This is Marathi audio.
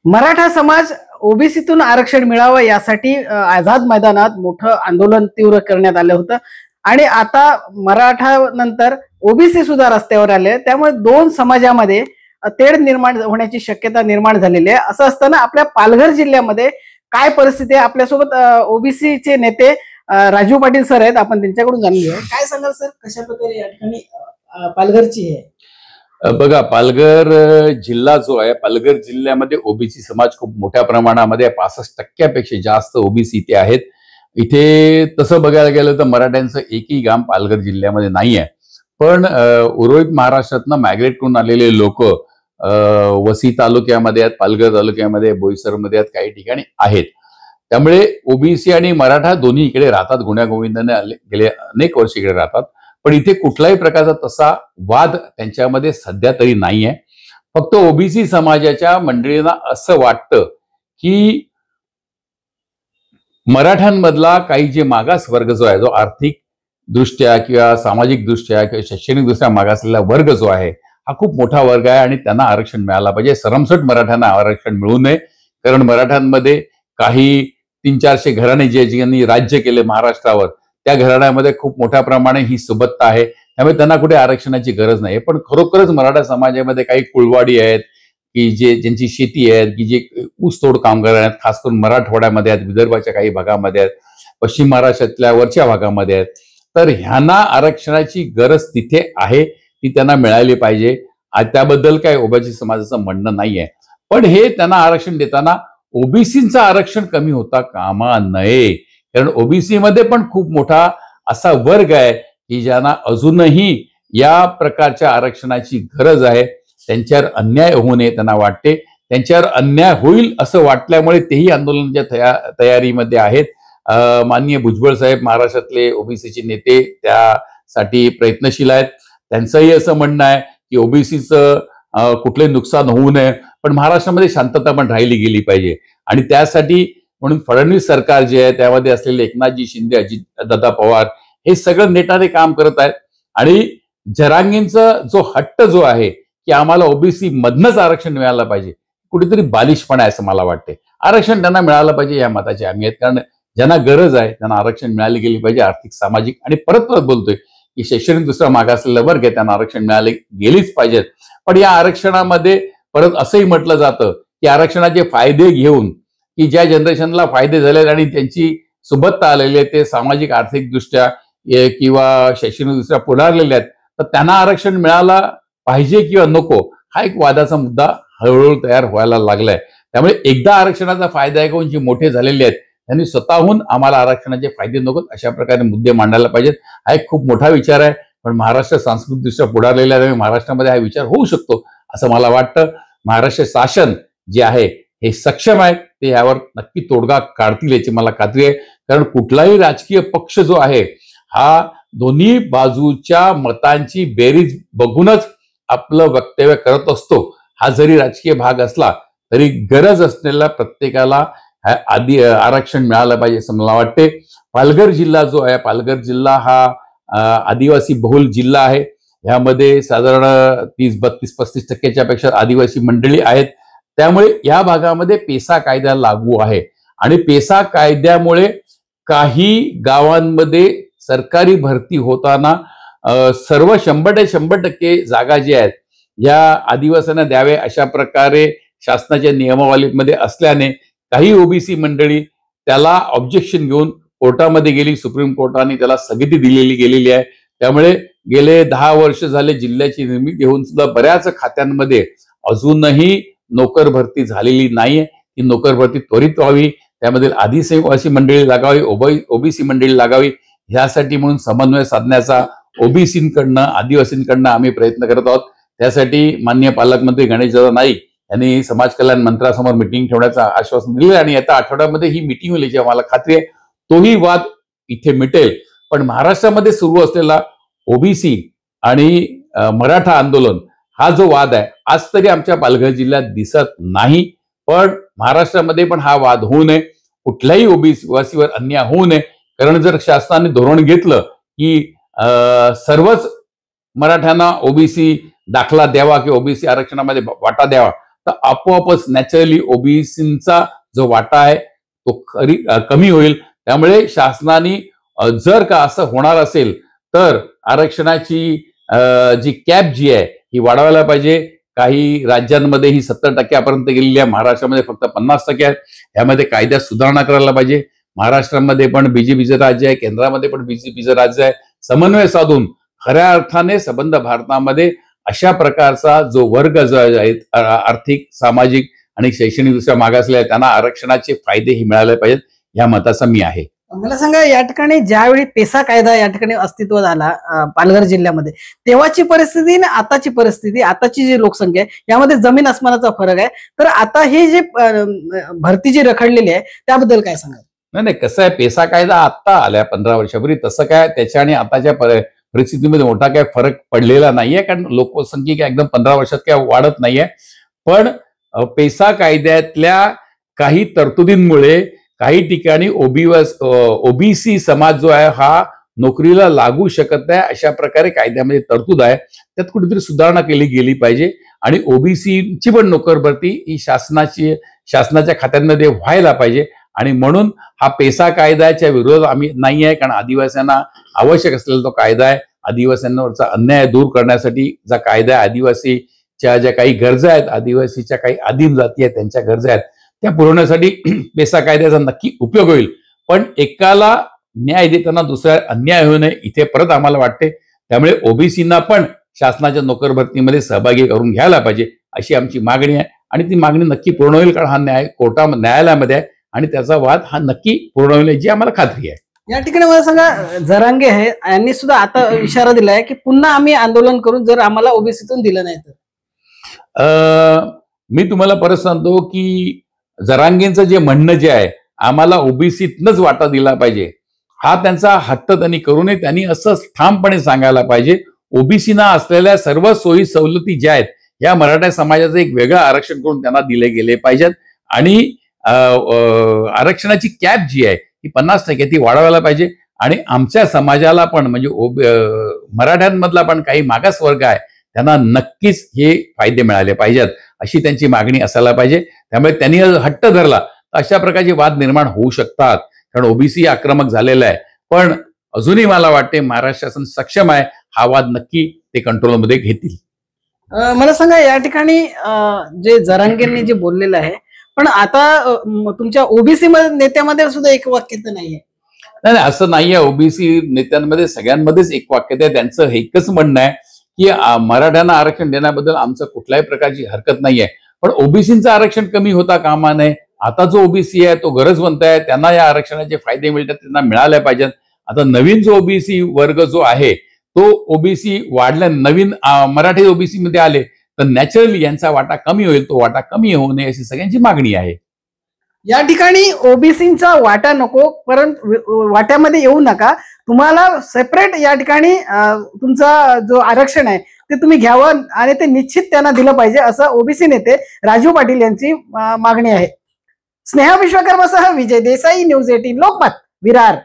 मराठा समाज ओबीसीतून आरक्षण मिळावं यासाठी आझाद मैदानात मोठं आंदोलन तीव्र करण्यात आलं होतं आणि आता मराठा नंतर ओबीसी सुद्धा रस्त्यावर आले। त्यामुळे दोन समाजामध्ये तेढ निर्माण होण्याची शक्यता निर्माण झालेली आहे। असं असताना आपल्या पालघर जिल्ह्यामध्ये काय परिस्थिती आहे? आपल्यासोबत ओबीसीचे नेते राजू पाटील सर आहेत, आपण त्यांच्याकडून जाणून घेऊया। काय सांगाल सर, कशा प्रकारे या ठिकाणी पालघरची आहे? बघा, पालघर जिल्हा जो आहे, पालघर जिल्ह्यामध्ये ओबीसी समाज खूप मोठ्या प्रमाणामध्ये 65% जास्त ओबीसी इथे आहेत। इथे तसं बघायला गेलं तर मराठ्यांचं एकही गाव पालघर जिल्ह्यामध्ये नाही आहे, पण उर्वरित महाराष्ट्रातनं मायग्रेट करून आलेले लोक वसी तालुक्यामध्ये आहेत, पालघर तालुक्यामध्ये, बोईसरमध्ये आहेत, काही ठिकाणी आहेत। त्यामुळे ओबीसी आणि मराठा दोन्ही इकडे राहतात, गुण्यागोविंदाने गेले अनेक वर्ष इकडे राहतात। पण इथे कुठल्याही प्रकारचा तसा वाद त्यांच्यामध्ये सध्या तरी नाहीये। फक्त ओबीसी समाजाच्या मंडळींना असं वाटतं की मराठ्यांमधला काही जे मागास वर्ग जो आहे, जो आर्थिक दृष्ट्या किंवा सामाजिक दृष्ट्या किंवा शैक्षणिक दृष्ट्या मागासलेला वर्ग जो आहे, हा खूप मोठा वर्ग आहे आणि त्यांना आरक्षण मिळायला पाहिजे। सरमसट मराठ्यांना आरक्षण मिळू नये, कारण मराठ्यांमध्ये काही 300-400 घराणे जे ज्यांनी राज्य केले महाराष्ट्रावर, त्या घराण्यामध्ये खूप मोठ्या प्रमाणे ही सुबत्ता आहे, त्यामुळे त्यांना कुठे आरक्षणाची गरज नाही। पण खरोखरच मराठा समाजामध्ये काही कुळवाडी आहेत की ज्यांची शेती आहे, की जे ऊसतोड कामगार आहेत, खास करून मराठवाड्यामध्ये आहेत, विदर्भाच्या काही भागामध्ये आहेत, पश्चिम महाराष्ट्रातल्या वरच्या भागामध्ये आहेत। तर ह्यांना आरक्षणाची गरज तिथे आहे, ती त्यांना मिळाली पाहिजे। त्याबद्दल काही ओबीसी समाजाचं म्हणणं नाहीये, पण हे त्यांना आरक्षण देताना ओबीसीचं आरक्षण कमी होता कामा नये, कारण ओबीसी मध्ये पण खूप मोठा असा वर्ग आहे की ज्यांना अजूनही या प्रकारच्या आरक्षणाची गरज आहे। त्यांच्यावर अन्याय होऊ नये त्यांना वाटते, त्यांच्यावर अन्याय होईल असं वाटल्यामुळे तेही आंदोलनाच्या तयारीमध्ये आहेत। माननीय भुजबळ साहेब, महाराष्ट्रातले ओबीसीचे नेते, त्यासाठी प्रयत्नशील आहेत। त्यांचंही असं म्हणणं आहे की ओबीसीचं कुठले नुकसान होऊ नये, पण महाराष्ट्रामध्ये शांतता पण राहिली गेली पाहिजे। आणि त्यासाठी म्हणून फडणवीस सरकार जे आहे, त्यामध्ये असलेले एकनाथजी शिंदे, अजितदादा पवार हे सगळं नेटाने काम करत आहेत। आणि जरांगेंचा जो हट्ट जो आहे की आम्हाला ओबीसी मधनच आरक्षण मिळालं पाहिजे, कुठेतरी बालिशपणा आहे असं मला वाटते। आरक्षण त्यांना मिळालं पाहिजे या मताचे आम्ही आहेत, कारण ज्यांना गरज आहे त्यांना आरक्षण मिळाली गेली पाहिजे, आर्थिक सामाजिक। आणि परत परत बोलतोय की शैक्षणिक दुसरा मागासलेला वर्ग आहे, त्यांना आरक्षण मिळाले गेलीच पाहिजेत। पण या आरक्षणामध्ये परत असंही म्हटलं जातं की आरक्षणाचे फायदे घेऊन की ज्या जनरेशनला फायदे झालेत आणि त्यांची सुबत्ता आलेली आहे, ते सामाजिक आर्थिक दृष्ट्या किंवा शैक्षणिक दृष्ट्या पुढारलेले आहेत, तर त्यांना आरक्षण मिळाला पाहिजे किंवा नको, हा एक वादाचा मुद्दा हळूहळू तयार व्हायला लागलाय। त्यामुळे एकदा आरक्षणाचा फायदा घेऊन जे मोठे झालेले आहेत त्यांनी स्वतःहून आम्हाला आरक्षणाचे फायदे नकोत अशा प्रकारे मुद्दे मांडायला पाहिजेत। हा एक खूप मोठा विचार आहे, पण महाराष्ट्र सांस्कृतिकदृष्ट्या पुढारलेला आहे, महाराष्ट्रामध्ये हा विचार होऊ शकतो असं मला वाटतं। महाराष्ट्र शासन जे आहे हे सक्षम आहे, ते यावर नक्की तोडगा काढतील याची मला खात्री आहे। कारण कुठलाही राजकीय पक्ष जो आहे हा दोन्ही बाजूच्या मतांची बेरीज बघूनच आपलं वक्तव्य करत असतो। हा जरी राजकीय भाग असला तरी गरज असलेल्या प्रत्येकाला आधी आरक्षण मिळालं पाहिजे असं मला वाटते। पालघर जिल्हा जो आहे, पालघर जिल्हा हा आदिवासी बहुल जिल्हा आहे। ह्यामध्ये साधारण 30-32-35% पेक्षा आदिवासी मंडळी आहेत। त्यामुळे या भागामध्ये पेसा कायदा लागू आहे आणि पेसा कायद्यामुळे काही गावांमध्ये सरकारी भरती होताना सर्व 100% जागा जे आहेत या आदिवासींना द्यावे अशा प्रकारे शासनाच्या नियमावलीमध्ये असल्याने काही ओबीसी मंडळी त्याला ऑब्जेक्शन घेऊन कोर्टामध्ये गेली, सुप्रीम कोर्टाने त्याला स्थगिती दिलेली गेलेली आहे। त्यामुळे गेले 10 वर्ष झाले जिल्ह्याची निर्मिती होऊन सुद्धा बऱ्याच खात्यांमध्ये अजूनही नोकर भरती झालेली नाहीये। ती नोकर भरती त्वरित व्हावी, त्यामध्ये आदिवासी मंडळी लागावी, ओबीसी मंडळी लागावी, ह्यासाठी म्हणून समन्वय साधण्याचा ओबीसींकडनं, आदिवासींकडनं आम्ही प्रयत्न करत आहोत। त्यासाठी माननीय पालकमंत्री गणेशदादा नाईक यांनी समाज कल्याण मंत्र्यासमोर मिटिंग ठेवण्याचं आश्वासन दिले आणि येत्या आठवड्यामध्ये ही मिटिंग होईल याची आम्हाला खात्री आहे। तोही वाद इथे मिटेल। पण महाराष्ट्रामध्ये सुरू असलेला ओबीसी आणि मराठा आंदोलन हा जो वाद आहे, आज तरी आमच्या पालघर जिल्ह्यात दिसत नाही, पण महाराष्ट्रामध्ये पण हा वाद होऊ नये, कुठल्याही ओबीसीवर अन्याय होऊ नये। कारण जर शासनाने धोरण घेतलं की सर्वच मराठ्यांना ओबीसी दाखला द्यावा किंवा ओबीसी आरक्षणामध्ये वाटा द्यावा, तर आपोआपच नॅचरली ओबीसीचा जो वाटा आहे तो कमी होईल. त्यामुळे शासनाने जर का असं होणार असेल तर आरक्षणाची जी कॅप जी आहे ही वाढवायला पाहिजे. काही राज्यांमध्ये ही 70% गेलेली आहे, महाराष्ट्रामध्ये फक्त 50% आहे. यामध्ये कायद्यात सुधारणा करायला पाहिजे. महाराष्ट्रामध्ये पण बीजेपीचं राज्य आहे, केंद्रामध्ये पण बीजेपीचं राज्य आहे. समन्वय साधून खऱ्या अर्थाने संबंध भारतामध्ये अशा प्रकारचा जो वर्ग जो आहे आर्थिक, सामाजिक आणि शैक्षणिक दृष्ट्या मागासलेला आहे त्यांना आरक्षणाचे फायदेही मिळाले पाहिजेत, या मताचा मी आहे. मला सांगा, या ठिकाणी ज्यावेळी पेसा कायदा या ठिकाणी अस्तित्वात आला पालघर जिल्ह्यामध्ये, तेव्हाची परिस्थिती आणि आताची परिस्थिती, आताची जी लोकसंख्या आहे यामध्ये जमीन आसमानाचा फरक आहे. तर आता ही जी भरती जी रखडलेली आहे त्याबद्दल काय सांगाल? नाही, कसं आहे, पेसा कायदा आत्ता आल्या 15 वर्षापूर्वी, तसं काय त्याच्या आणि आताच्या परिस्थितीमध्ये मोठा काय फरक पडलेला नाहीये, कारण लोकसंख्या काय एकदम 15 वर्षात काय वाढत नाहीये. पण पेसा कायद्यातल्या काही तरतुदींमुळे काही ठिकाणी ओबीसी समाज जो आहे हा नोकरीला लागू शकत नाही, अशा प्रकारे कायद्यामध्ये तरतूद आहे. त्यात कुठेतरी सुधारणा केली गेली पाहिजे आणि ओबीसीची पण नोकर भरती ही शासनाच्या खात्यांमध्ये व्हायला पाहिजे. आणि म्हणून हा पेसा कायद्याच्या विरोध आम्ही नाही आहे, कारण आदिवासींना आवश्यक असलेला तो कायदा आहे. आदिवासींवरचा अन्याय दूर करण्यासाठी जा कायदा आहे, आदिवासीच्या ज्या काही गरजा आहेत, आदिवासीच्या काही आदिम जाती आहेत त्यांच्या गरजा आहेत त्या पुरवण्यासाठी पेसा कायद्याचा नक्की उपयोग होईल. पण एकाला न्याय देताना दुसऱ्या अन्याय होऊ नये इथे परत आम्हाला वाटते. त्यामुळे ओबीसींना पण शासनाच्या नोकर भरतीमध्ये सहभागी करून घ्यायला पाहिजे अशी आमची मागणी आहे. आणि ती मागणी नक्की पूर्ण होईल, कारण हा न्यायालयामध्ये आहे आणि त्याचा वाद हा नक्की पूर्ण होईल याची आम्हाला खात्री आहे. या ठिकाणी मला सांगा, जरांगे आहे यांनी सुद्धा आता इशारा दिलाय की पुन्हा आम्ही आंदोलन करून जर आम्हाला ओबीसीतून दिलं नाही तर. मी तुम्हाला परत सांगतो की जरांगेंचं जे म्हणणं जे आहे, आम्हाला ओबीसीतनच वाटा दिला पाहिजे, हा त्यांचा हट्ट त्यांनी करू नये. त्यांनी असं ठामपणे सांगायला पाहिजे ओबीसीना असलेल्या सर्व सोयी सवलती ज्या आहेत या मराठा समाजाचं एक वेगळं आरक्षण करून त्यांना दिले गेले पाहिजेत. आणि आरक्षणाची कॅप जी आहे ती 50% ती वाढवायला पाहिजे. आणि आमच्या समाजाला पण म्हणजे मराठ्यांमधला पण काही मागास वर्ग आहे त्यांना नक्कीच हे फायदे मिळाले पाहिजेत अशी त्यांची मागणी असायला पाहिजे. त्यामुळे त्यांनी हट्ट धरला तर अशा प्रकारचे वाद निर्माण होऊ शकतात, कारण ओबीसी आक्रमक झालेला आहे. पण अजूनही मला वाटते महाराष्ट्र शासन सक्षम आहे, हा वाद नक्की ते कंट्रोलमध्ये घेतील. मला सांगा, या ठिकाणी जे जरांगेंनी जे बोललेलं आहे, पण आता तुमच्या ओबीसी नेत्यामध्ये सुद्धा एक वाक्यता नाहीये. नाही, असं नाहीये. ओबीसी नेत्यांमध्ये सगळ्यांमध्येच एक वाक्यता आहे. त्यांचं एकच म्हणणं आहे की मराठ्यांना आरक्षण देण्याबद्दल आमचं कुठल्याही प्रकारची हरकत नाहीये, पण ओबीसीचं आरक्षण कमी होता कामा नये. आता जो ओबीसी आहे तो गरजवंत आहे, त्यांना या आरक्षणाचे फायदे मिळतात, त्यांना मिळाले पाहिजेत. आता नवीन जो ओबीसी वर्ग जो आहे तो ओबीसी वाढल्या, नवीन मराठी ओबीसी मध्ये आले तर नॅचरली यांचा वाटा कमी होईल, तो वाटा कमी होऊ नये अशी सगळ्यांची मागणी आहे. या ठिकाणी ओबीसीचा वाटा नको, परंतु वाट्यामध्ये येऊ नका, तुम्हाला सेपरेट या ठिकाणी तुमचा जो आरक्षण आहे ते तुम्ही घ्यावं आणि ते निश्चित त्यांना दिलं पाहिजे, असं ओबीसी नेते राजू पाटील यांची मागणी आहे. स्नेहा विश्वकर्मासह विजय देसाई, न्यूज 18 लोकमत, विरार.